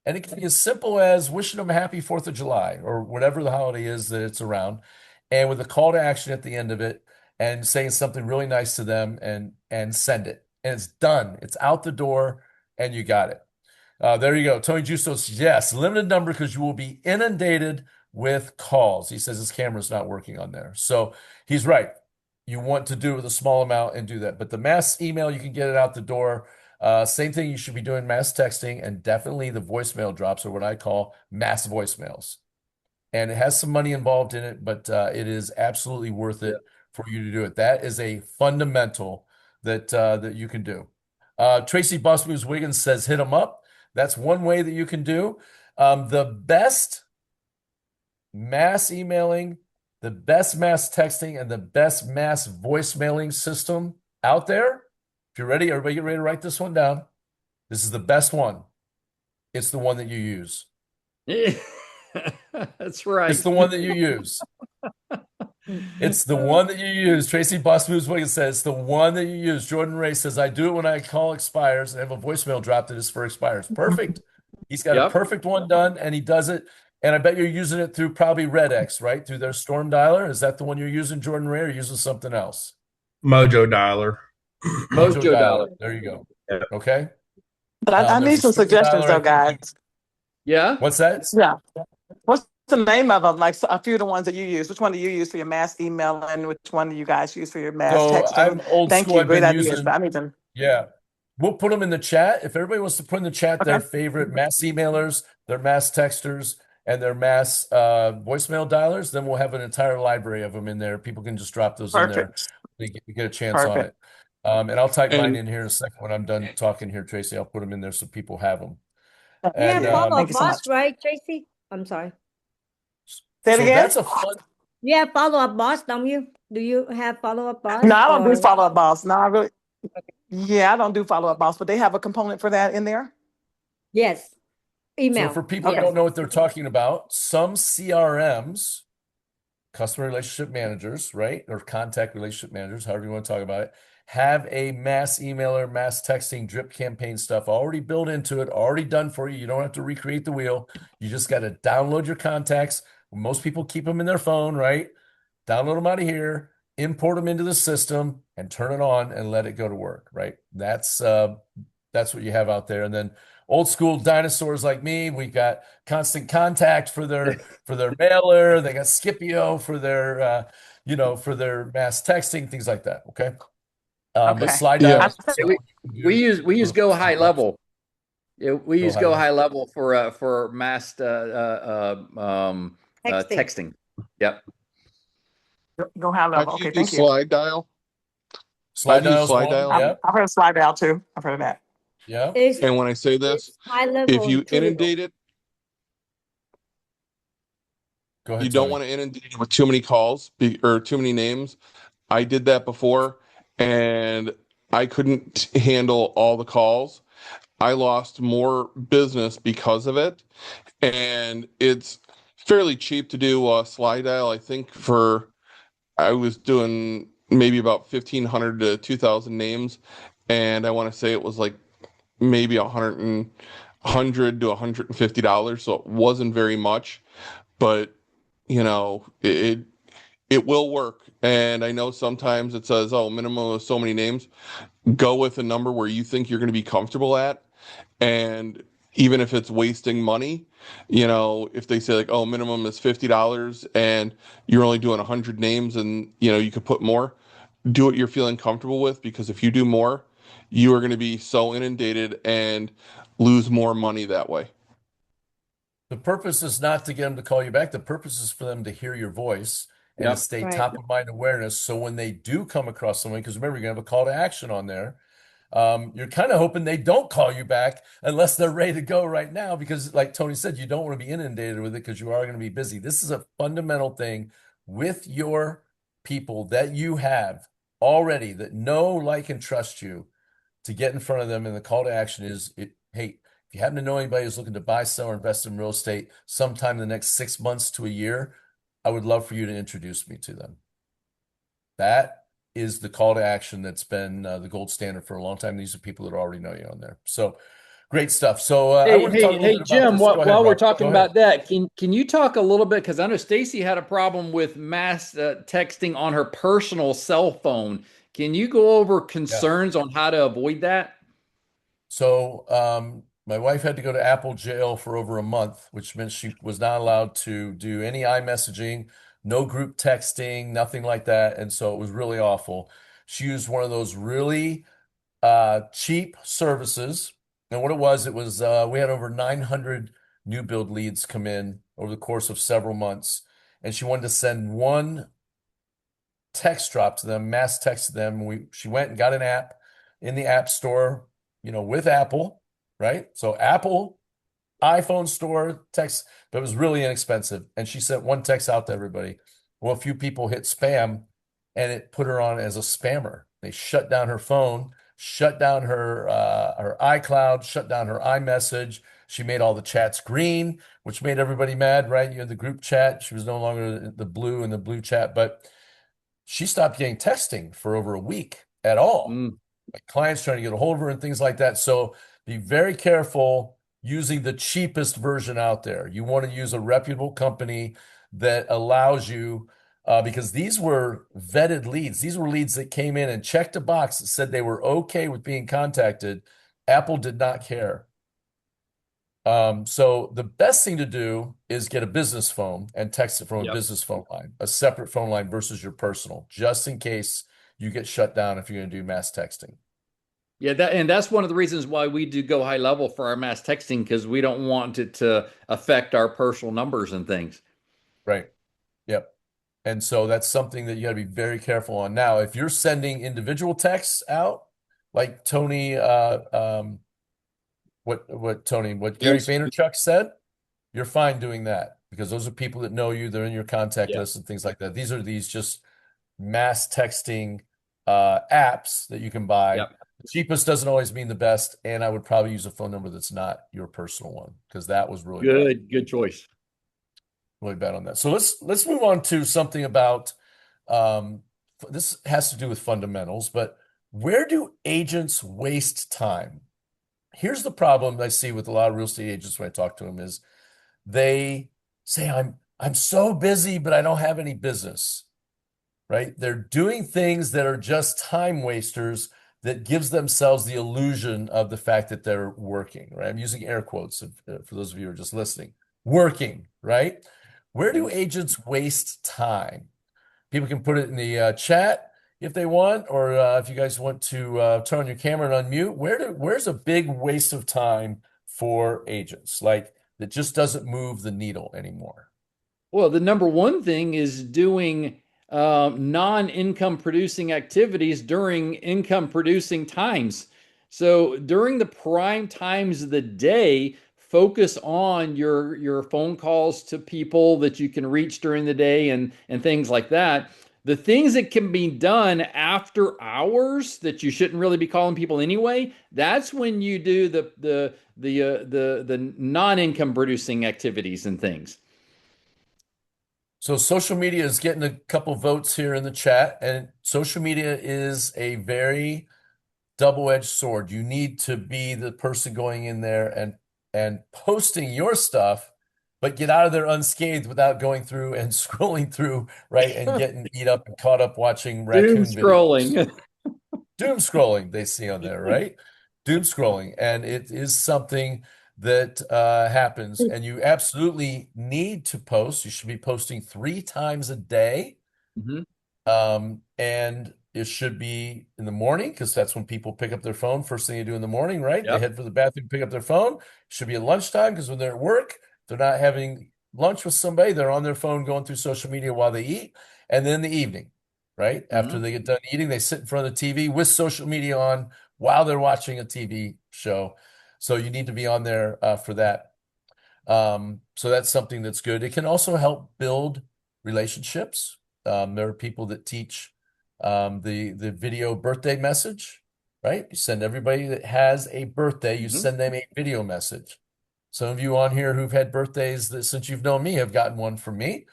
And it can be as simple as wishing them a happy 4th of July or whatever the holiday is that it's around. And with a call to action at the end of it and saying something really nice to them and send it. And it's done. It's out the door and you got it. There you go. Tony Justo says, yes, limited number because you will be inundated with calls. He says his camera's not working on there. So he's right. You want to do it with a small amount and do that. But the mass email, you can get it out the door. Same thing, you should be doing mass texting, and definitely the voicemail drops are what I call mass voicemails. And it has some money involved in it, but it is absolutely worth Yeah. it for you to do it. That is a fundamental that you can do. Tracy Boss Moves Wiggins says hit them up. That's one way that you can do. The best mass emailing, the best mass texting, and the best mass voicemailing system out there. If you're ready, everybody get ready to write this one down. This is the best one. It's the one that you use. That's right. It's the one that you use. It's the one that you use. Tracy Boss Moves Wiggins says it's the one that you use. Jordan Ray says, I do it when I call expires and have a voicemail drop that is for expires. Perfect. He's got a Yep. perfect one done and he does it. And I bet you're using it through probably RedX, right? Through their Storm Dialer. Is that the one you're using, Jordan Ray, or using something else? Mojo Dialer. Mojo Mojo Dialer. Dialer. There you go. Yeah. Okay. But I There's need a some Storm suggestions Dialer. though, guys. Yeah. What's that? Yeah. What's the name of them? Like a few of the ones that you use. Which one do you use for your mass email, and which one do you guys use for your mass So texting? I'm old Thank school. you. I've Great been ideas. But using, I need them. yeah. We'll put them in the chat. If everybody wants to put in the chat their Okay. favorite mass emailers, their mass texters, and their mass voicemail dialers, then we'll have an entire library of them in there. People can just drop those in there. Perfect. They get a chance on Perfect. it. And I'll type mine And in here in a second when I'm done talking here, Tracy. I'll put them in there so people have them. You have And follow-up Thank you so boss, much. right, Tracy? I'm sorry. Say it so again. that's a fun. You have follow-up boss, don't you? Do you have follow-up boss? No, I don't do or follow-up boss. No, I really. Yeah, I don't do follow-up boss, but they have a component for that in there. yes, So email. for people that Okay. don't know what they're talking about, some CRMs, customer relationship managers, right? Or contact relationship managers, however you want to talk about it, have a mass emailer, mass texting, drip campaign stuff already built into it, already done for you. You don't have to recreate the wheel. You just got to download your contacts. Most people keep them in their phone, right? Download them out of here, import them into the system, and turn it on and let it go to work, right? That's what you have out there. And then old school dinosaurs like me, we got Constant Contact for their mailer. They got Scipio for their for their mass texting, things like that. Okay. But Okay. slide Yeah. dial. Yeah, we use Go High Level. Yeah, we use Go High Level for mass Texting. texting. Yep. Go high I've level. Okay. used Thank you. slide dial. Slide I've used dial's slide one. dial. Yep. I've heard of slide dial too. I've heard of that. Yep. It's, And when I say this, it's high level. if you and two level. inundate it, Go ahead, you don't Tony. want to inundate it with too many calls or too many names. I did that before and I couldn't handle all the calls. I lost more business because of it. And it's fairly cheap to do a slide dial. I think I was doing maybe about 1,500 to 2,000 names. And I want to say it was like maybe $100 to $150. So it wasn't very much, but It will work. And I know sometimes it says, oh, minimum of so many names. Go with a number where you think you're going to be comfortable at. And even if it's wasting money, if they say like, oh, minimum is $50 and you're only doing 100 names and, you could put more, do what you're feeling comfortable with, because if you do more, you are going to be so inundated and lose more money that way. The purpose is not to get them to call you back. The purpose is for them to hear your voice and to Yep. stay Right. top of mind awareness. So when they do come across someone, because remember, you're going to have a call to action on there. You're kind of hoping they don't call you back unless they're ready to go right now, because like Tony said, you don't want to be inundated with it because you are going to be busy. This is a fundamental thing with your people that you have already that know, like, and trust you to get in front of them. And the call to action is, hey, if you happen to know anybody who's looking to buy, sell, or invest in real estate sometime in the next 6 months to a year, I would love for you to introduce me to them. That is the call to action that's been the gold standard for a long time. These are people that already know you on there. So great stuff. So I Hey, want to talk a hey, little hey, bit about Jim, this. Go ahead, while we're Rob. talking Go ahead. about that, can you talk a little bit? Because I know Stacy had a problem with mass texting on her personal cell phone. Can you go over Yeah. concerns on how to avoid that? So my wife had to go to Apple jail for over a month, which meant she was not allowed to do any iMessaging, no group texting, nothing like that. And so it was really awful. She used one of those really cheap services. And what it was we had over 900 new build leads come in over the course of several months. And she wanted to send one text drop to them, mass text to them. She went and got an app in the App Store, with Apple, right? So Apple iPhone store text, but it was really inexpensive. And she sent one text out to everybody. Well, a few people hit spam and it put her on as a spammer. They shut down her phone, shut down her iCloud, shut down her iMessage. She made all the chats green, which made everybody mad, right? You had the group chat. She was no longer the blue in the blue chat, but she stopped getting texting for over a week at all. Mm, Like clients trying to get a hold of her and things like that. So be very careful using the cheapest version out there. You want to use a reputable company that allows you, because these were vetted leads. These were leads that came in and checked a box that said they were okay with being contacted. Apple did not care. So the best thing to do is get a business phone and text it from a yep. business phone line, a separate phone line versus your personal, just in case you get shut down if you're going to do mass texting. Yeah, that's one of the reasons why we do go high level for our mass texting, because we don't want it to affect our personal numbers and things. Right. Yep. And so that's something that you got to be very careful on. Now, if you're sending individual texts out, like Tony, what Gary Yes. Vaynerchuk said, you're fine doing that because those are people that know you. They're in your contact Yeah. list and things like that. These are these just mass texting apps that you can buy. Yep. The cheapest doesn't always mean the best, and I would probably use a phone number that's not your personal one because that was really bad, Good choice. really bad on that. So let's move on to something about um, this has to do with fundamentals, but where do agents waste time? Here's the problem I see with a lot of real estate agents when I talk to them is they say I'm so busy, but I don't have any business. Right? They're doing things that are just time wasters that gives themselves the illusion of the fact that they're working, right? I'm using air quotes for those of you who are just listening. Working, right? Where do agents waste time? People can put it in the chat if they want, or if you guys want to turn on your camera and unmute. Where's a big waste of time for agents, like that just doesn't move the needle anymore? Well, the number one thing is doing non-income producing activities during income producing times. So during the prime times of the day, focus on your phone calls to people that you can reach during the day and things like that. The things that can be done after hours that you shouldn't really be calling people anyway, that's when you do the non-income producing activities and things. So social media is getting a couple votes here in the chat, and social media is a very double-edged sword. You need to be the person going in there and posting your stuff but get out of there unscathed without going through and scrolling through, right, and getting eat up and caught up watching Doom raccoon videos. scrolling. Doom scrolling they see on there, right? Doom scrolling. And it is something that happens, and you absolutely need to post. You should be posting 3 times a day. Mhm. And it should be in the morning because that's when people pick up their phone. First thing they do in the morning, right? They Yep. head for the bathroom, pick up their phone. It should be at lunchtime because when they're at work, they're not having lunch with somebody. They're on their phone going through social media while they eat. And then in the evening, right? After Mhm. they get done eating, they sit in front of the TV with social media on while they're watching a TV show. So you need to be on there for that. So that's something that's good. It can also help build relationships. There are people that teach the video birthday message, right? You send everybody that has a birthday, you Mhm. send them a video message. Some of you on here who've had birthdays that since you've known me have gotten one from me.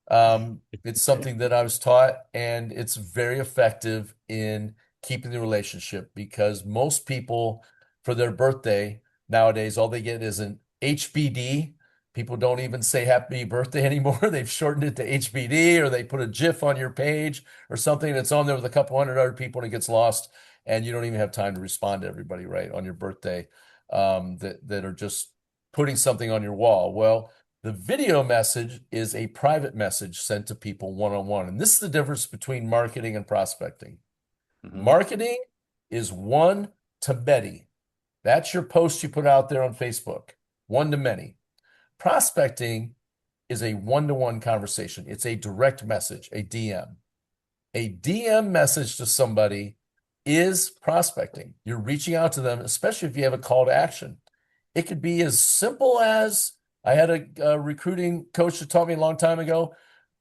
It's something that I was taught, and it's very effective in keeping the relationship because most people, for their birthday nowadays, all they get is an HBD. People don't even say happy birthday anymore. They've shortened it to HBD, or they put a GIF on your page or something that's on there with a couple hundred other people and it gets lost, and you don't even have time to respond to everybody, right, on your birthday, that are just putting something on your wall. Well, the video message is a private message sent to people one-on-one. And this is the difference between marketing and prospecting. Mhm. Marketing is one to many. That's your post you put out there on Facebook, one to many. Prospecting is a one-to-one conversation. It's a direct message, a DM. A DM message to somebody is prospecting. You're reaching out to them, especially if you have a call to action. It could be as simple as I had a recruiting coach that taught me a long time ago.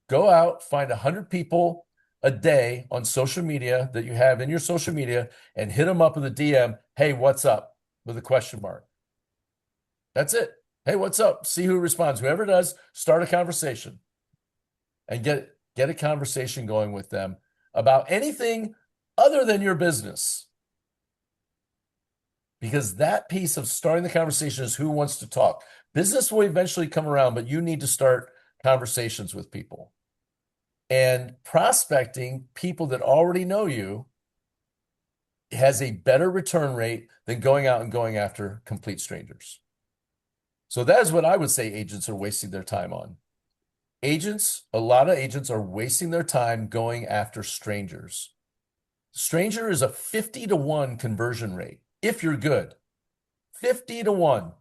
Go out, find 100 people a day on social media that you have in your social media and hit them up with a DM. Hey, what's up? With a question mark. That's it. Hey, what's up? See who responds. Whoever does, start a conversation and get a conversation going with them about anything other than your business. Because that piece of starting the conversation is who wants to talk. Business will eventually come around, but you need to start conversations with people. And prospecting people that already know you has a better return rate than going out and going after complete strangers. So that is what I would say agents are wasting their time on. A lot of agents are wasting their time going after strangers. Stranger is a 50-to-1 conversion rate if you're good. 50-to-1.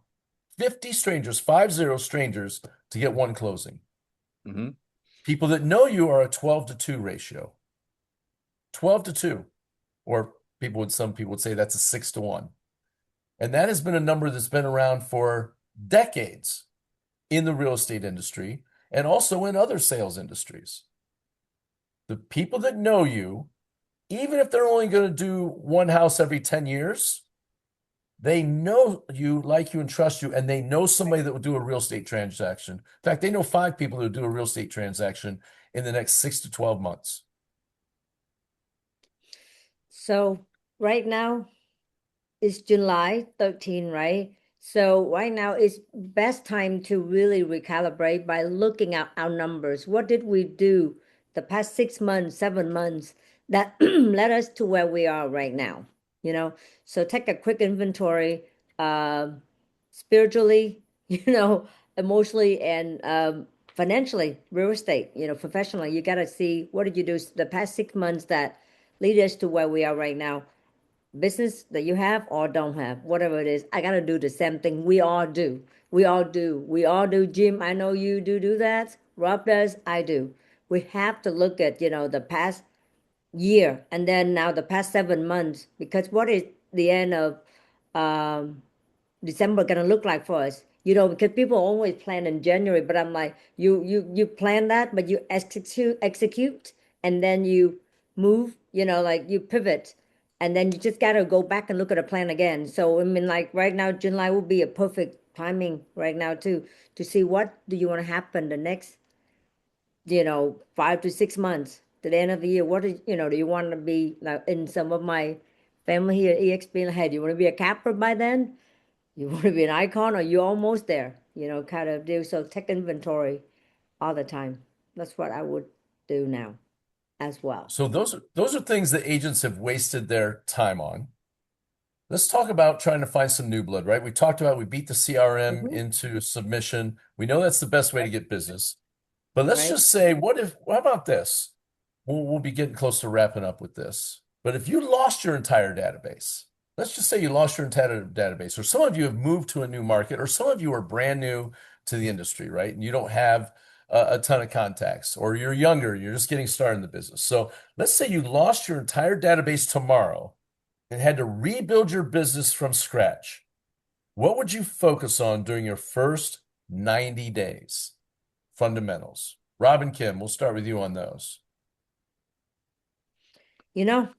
50 strangers, 50 strangers to get one closing. Mhm. People that know you are a 12-to-2 ratio. 12-to-2. Or some people would say that's a 6-to-1. And that has been a number that's been around for decades in the real estate industry and also in other sales industries. The people that know you, even if they're only going to do one house every 10 years, they know you, like you, and trust you, and they know somebody that will do a real estate transaction. In fact, they know 5 people that will do a real estate transaction in the next 6 to 12 months. So right now, it's July 13, right? So right now it's best time to really recalibrate by looking at our numbers. What did we do the past 6 months, 7 months that led us to where we are right now? You know, so take a quick inventory, spiritually, emotionally, and financially, real estate, professionally. You got to see what did you do the past 6 months that lead us to where we are right now, business that you have or don't have, whatever it is. I gotta do the same thing. We all do. We all do. We all do. Jim, I know you do that. Rob does. I do. We have to look at, the past year and then now the past 7 months, because what is the end of um, December gonna look like for us? Because people always plan in January, but I'm like, you plan that, but you execute, and then you move, like you pivot, and then you just gotta go back and look at a plan again. So I mean, like right now, July will be a perfect timing right now to see what do you want to happen the next, 5 to 6 months to the end of the year. What do you want to be like in some of my family here at EXP? Hey, do you want to be a capper by then? You want to be an icon, or you almost there? kind of do. So take inventory all the time. That's what I would do now as well. So those are things that agents have wasted their time on. Let's talk about trying to find some new blood, right? We talked about we beat the CRM Mhm. into submission. We know that's the best way to get business. But let's Right? just say, what about this? We'll be getting close to wrapping up with this. But if you lost your entire database, let's just say you lost your entire database, or some of you have moved to a new market, or some of you are brand new to the industry, right? And you don't have a ton of contacts, or you're younger, you're just getting started in the business. So let's say you lost your entire database tomorrow and had to rebuild your business from scratch. What would you focus on during your first 90 days? Fundamentals. Rob and Kim, we'll start with you on those. You know,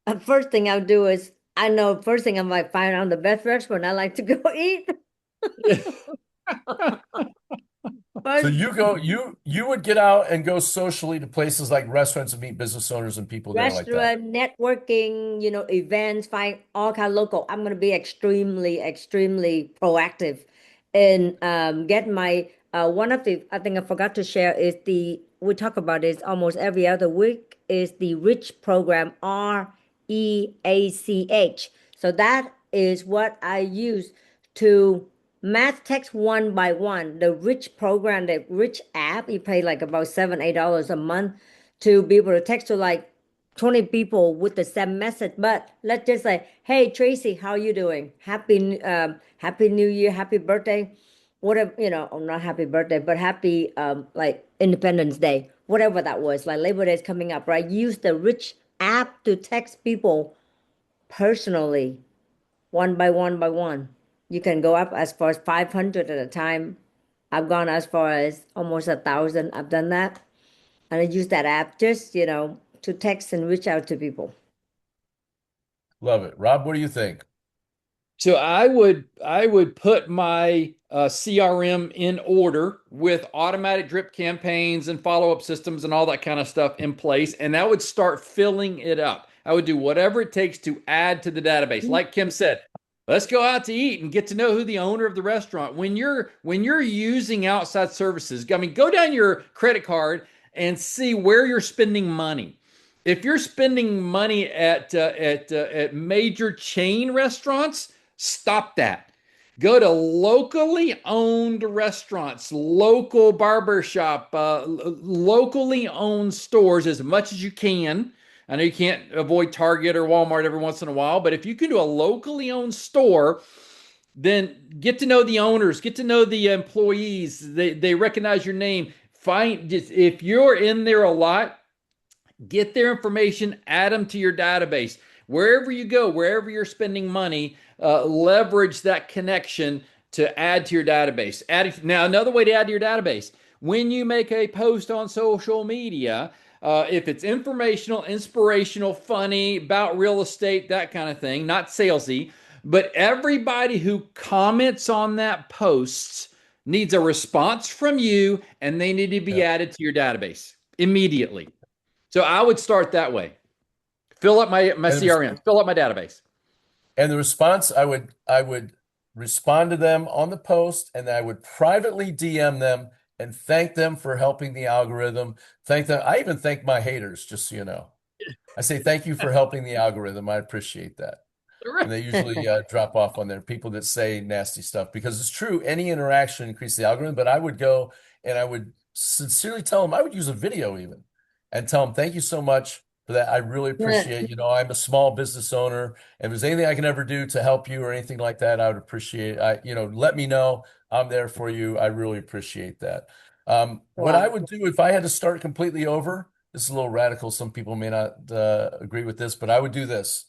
the first thing I'll do is I know first thing I might find out the best restaurant I like to go eat. So First you would get out and go socially to places like restaurants and meet business owners and people there like that. restaurant, networking, events, find all kind of local. I'm gonna be extremely, extremely proactive and get my one of the I think I forgot to share is the we talk about this almost every other week is the REACH program, REACH. So that is what I use to mass text one by one. The REACH program, the REACH app, you pay like about $7, $8 a month to be able to text to like 20 people with the same message. But let's just say, hey Tracy, how you doing? Happy New Year, happy birthday, whatever, not happy birthday, but happy like Independence Day, whatever that was, like Labor Day is coming up, right? Use the Rich app to text people personally, one by one by one. You can go up as far as 500 at a time. I've gone as far as almost 1,000. I've done that. And I use that app just, to text and reach out to people. Love it. Rob, what do you think? So I would put my CRM in order with automatic drip campaigns and follow-up systems and all that kind of stuff in place, and I would start filling it up. I would do whatever it takes to add to the database. Like Kim said, let's go out to eat and get to know who the owner of the restaurant. When you're using outside services, I mean, go down your credit card and see where you're spending money. If you're spending money at major chain restaurants, stop that. Go to locally owned restaurants, local barbershop, locally owned stores as much as you can. I know you can't avoid Target or Walmart every once in a while, but if you can do a locally owned store, then get to know the owners, get to know the employees. They recognize your name. Find just if you're in there a lot, get their information, add them to your database. Wherever you go, wherever you're spending money, leverage that connection to add to your database. Now, another way to add to your database, when you make a post on social media, if it's informational, inspirational, funny, about real estate, that kind of thing, not salesy, but everybody who comments on that post needs a response from you and they need to be Yeah. added to your database immediately. So I would start that way. Fill up my And the, CRM, fill up my database. and the response, I would respond to them on the post, and I would privately DM them and thank them for helping the algorithm. Thank them. I even thank my haters, just so you know. I say thank you for helping the algorithm. I appreciate that. And they usually drop off on there. People that say nasty stuff because it's true. Any interaction increases the algorithm. But I would go and I would sincerely tell them I would use a video even and tell them thank you so much for that. I really appreciate. I'm a small business owner, and if there's anything I can ever do to help you or anything like that, I would appreciate. Let me know. I'm there for you. I really appreciate that. What I Wow. would do if I had to start completely over. This is a little radical. Some people may not agree with this, but I would do this.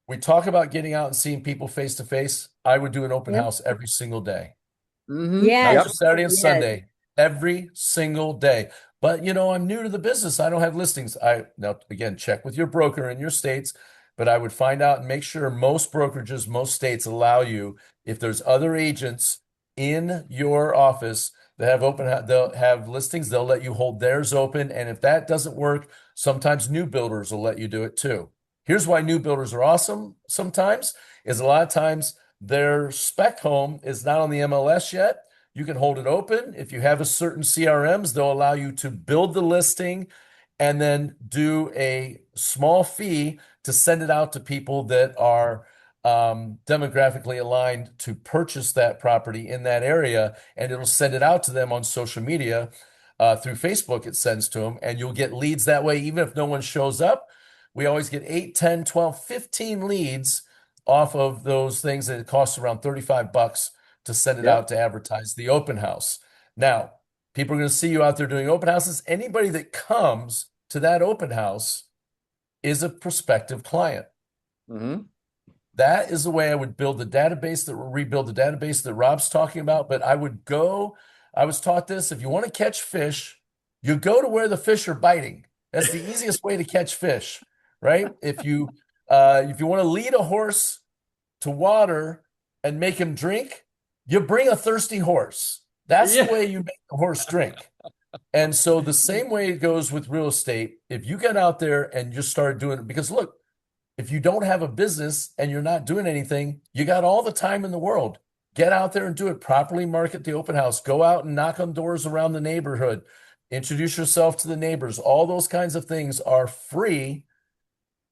We talk about getting out and seeing people face to face. I would do an open Yep. house every single day, not Yes. just Saturday and Yes. Sunday, every single day. But I'm new to the business. I don't have listings. Now again, check with your broker in your states, but I would find out and make sure most brokerages, most states allow you, if there's other agents in your office that have they'll have listings, they'll let you hold theirs open. And if that doesn't work, sometimes new builders will let you do it too. Here's why new builders are awesome sometimes is a lot of times Their spec home is not on the MLS yet. You can hold it open. If you have a certain CRMs, they'll allow you to build the listing and then do a small fee to send it out to people that are demographically aligned to purchase that property in that area. And it'll send it out to them on social media. Through Facebook, it sends to them, and you'll get leads that way, even if no one shows up. We always get 8, 10, 12, 15 leads off of those things, and it costs around $35 to send it Yep. out to advertise the open house. Now, people are going to see you out there doing open houses. Anybody that comes to that open house is a prospective client. Mm-hmm. That is the way I would build the database that will rebuild the database that Rob's talking about. But I was taught this, if you want to catch fish, you go to where the fish are biting. That's the easiest way to catch fish, right? If you want to lead a horse to water and make him drink, you bring a thirsty horse. That's the way you make the horse drink. And so the same way it goes with real estate, if you get out there and just start doing it, because look, if you don't have a business and you're not doing anything, you got all the time in the world. Get out there and do it. Properly market the open house. Go out and knock on doors around the neighborhood. Introduce yourself to the neighbors. All those kinds of things are free,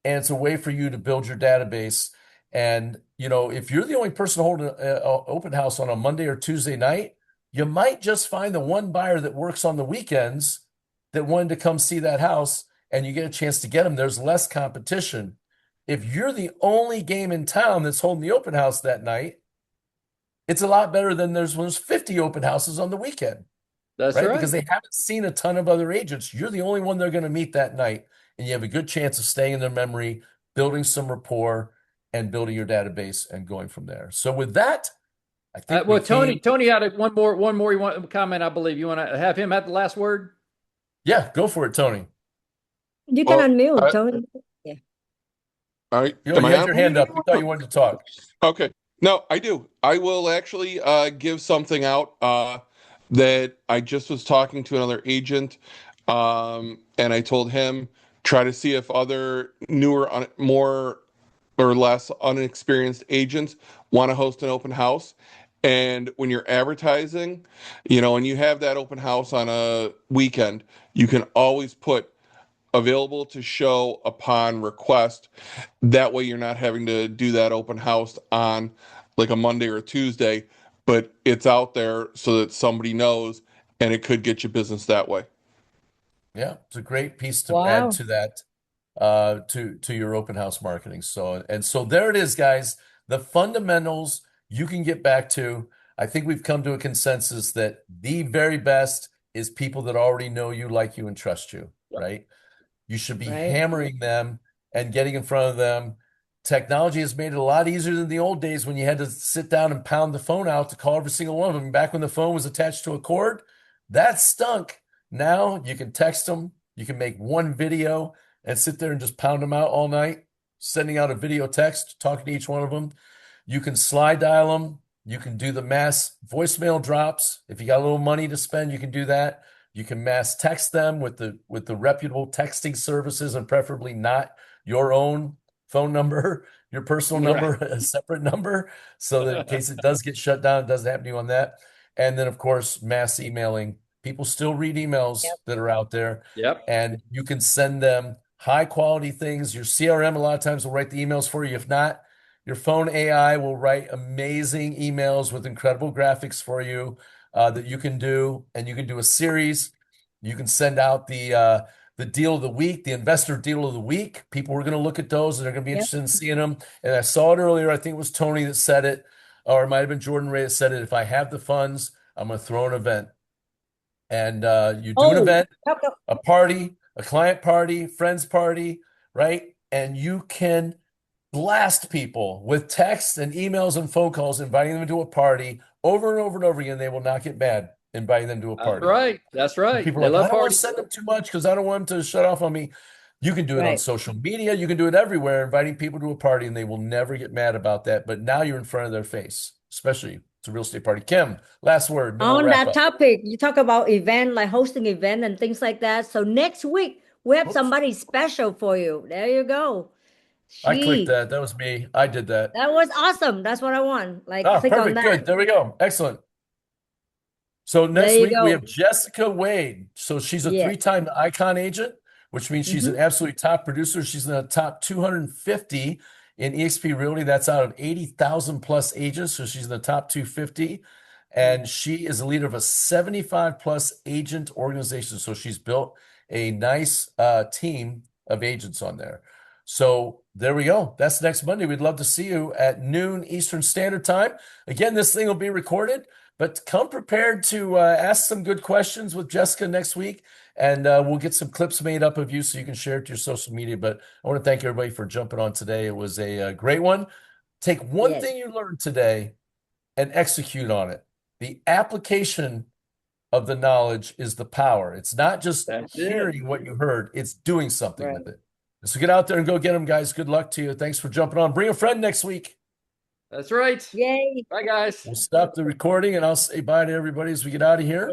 and it's a way for you to build your database. And, if you're the only person holding an open house on a Monday or Tuesday night, you might just find the one buyer that works on the weekends that wanted to come see that house, and you get a chance to get them. There's less competition. If you're the only game in town that's holding the open house that night, it's a lot better than there's 50 open houses on the weekend. That's right? right. Because they haven't seen a ton of other agents. You're the only one they're going to meet that night, and you have a good chance of staying in their memory, building some rapport, and building your database and going from there. So with that, I think Well, Tony had one more you want to comment, I believe. You want to have him have the last word? Yeah, go for it, Tony. You can Well, unmute, Tony. Yeah. You am I had on? your hand up. We thought you wanted to talk. Okay. No, I do. I will actually give something out that I just was talking to another agent, and I told him try to see if other newer, more or less unexperienced agents want to host an open house. And when you're advertising, and you have that open house on a weekend, you can always put available to show upon request. That way you're not having to do that open house on like a Monday or a Tuesday, but it's out there so that somebody knows, and it could get you business that way. Yeah, it's a great piece to add Wow. to that, to your open house marketing. So there it is, guys. The fundamentals you can get back to. I think we've come to a consensus that the very best is people that already know you, like you, and trust you, right? You should be Right. hammering them and getting in front of them. Technology has made it a lot easier than the old days when you had to sit down and pound the phone out to call every single one of them. Back when the phone was attached to a cord, that stunk. Now you can text them, you can make one video and sit there and just pound them out all night, sending out a video text, talking to each one of them. You can slide dial them. You can do the mass voicemail drops. If you got a little money to spend, you can do that. You can mass text them with the reputable texting services, and preferably not your own phone number, your personal number, a separate number, so that in case it does get shut down, it doesn't happen to you on that. And then, of course, mass emailing. People still read emails Yep. that are out there, Yep. and you can send them high quality things. Your CRM a lot of times will write the emails for you. If not, your phone AI will write amazing emails with incredible graphics for you that you can do, and you can do a series. You can send out the deal of the week, the investor deal of the week. People are going to look at those and they're going to be Yep. interested in seeing them. And I saw it earlier. I think it was Tony that said it, or it might have been Jordan Ray that said it. If I have the funds, I'm going to throw an event. And you do an event, a party, a client party, friends party, right? And you can blast people with texts and emails and phone calls, inviting them to a party over and over and over again. They will not get mad inviting them to a That's party. right. That's right. People They are like, love I don't want to parties. send them too much because I don't want them to shut off on me. You can do it on Right. social media. You can do it everywhere, inviting people to a party, and they will never get mad about that. But now you're in front of their face, especially it's a real estate party. Kim, last word, then we'll On wrap that up. topic, you talk about event, like hosting event and things like that. So next week we have Oops. somebody special for you. There you go. I clicked She, that. That was me. I did that. that was awesome. That's what I want. Like, Ah, click on perfect. that. Good. There we go. Excellent. So There next you week we go. have Jessica Wade. So she's a Yes. three-time icon agent, which means she's an Mm-hmm. absolutely top producer. She's in the top 250 in eXp Realty. That's out of 80,000 plus agents. So she's in the top 250. And she is a leader of a 75 plus agent organization. So she's built a nice team of agents on there. So there we go. That's next Monday. We'd love to see you at noon Eastern Standard Time. Again, this thing will be recorded. But come prepared to ask some good questions with Jessica next week, and we'll get some clips made up of you so you can share it to your social media. But I want to thank everybody for jumping on today. It was a great one. Take one Yes. thing you learned today and execute on it. The application of the knowledge is the power. It's not just That's it. hearing what you heard, it's doing something Right. with it. So get out there and go get them, guys. Good luck to you. Thanks for jumping on. Bring a friend next week. That's right. Yay. Bye, guys. We'll stop the recording and I'll say bye to everybody as we get out of here.